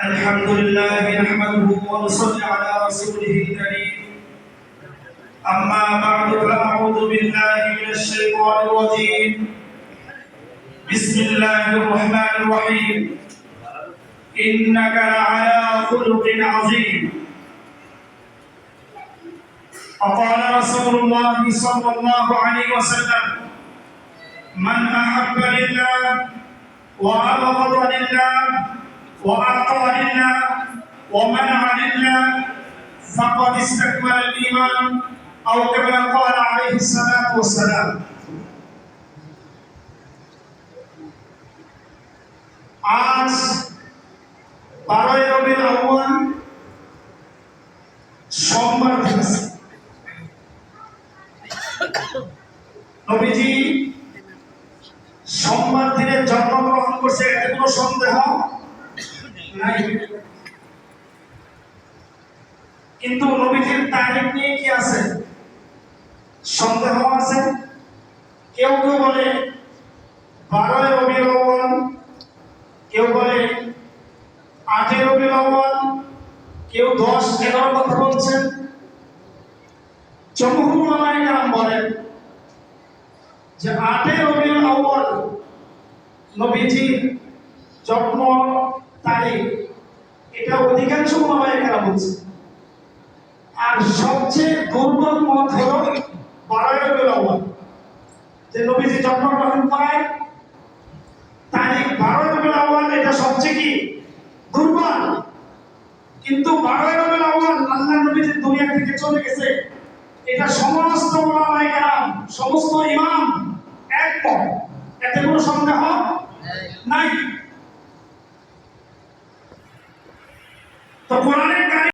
الحمد لله نحمده ونصلي على رسوله الكريم أما بعد فأعوذ بالله من الشيطان الرجيم بسم الله الرحمن الرحيم إنك لعلى خلق عظيم وقال رسول الله صلى الله عليه وسلم من أحب لله وأبغض لله وأعطى لله ومنع لله فقد استكمل الإيمان أو كما قال عليه الصلاة والسلام আজ 12 রবিউল আউয়াল সোমবার দিবস নবীজি সোমবার দিনে জন্মগ্রহণ করছে এতে কোনো সন্দেহ নাই কিন্তু নবীজির তারিখ নিয়ে কি আছে সন্দেহ আছে কেউ কেউ বলে 12 রবিউল আউয়াল কেউ বলে 8 রবিউল আউয়াল কেউ 10 11 কথা বলছেন জমহুর উলামায়ে কেরাম বলেন যে 8 রবিউল আউয়াল নবীজির জন্ম তারিখ এটা অধিকাংশ উলামায়ে কেরাম বলছে আর সবচেয়ে দুর্বল মত হলো 12 রবিউল আউয়াল যে নবীজি জন্মগ্রহণ করায় তারিখ 12 রবিউল আউয়াল এটা সবচেয়ে কি দুর্বল কিন্তু 12 রবিউল আউয়াল আল্লাহ নবীজি দুনিয়া থেকে চলে গেছে এটা সমস্ত উলামায়ে কেরাম সমস্ত ইমাম একমত এতে কোনো সন্দেহ নাই তো কোরআনে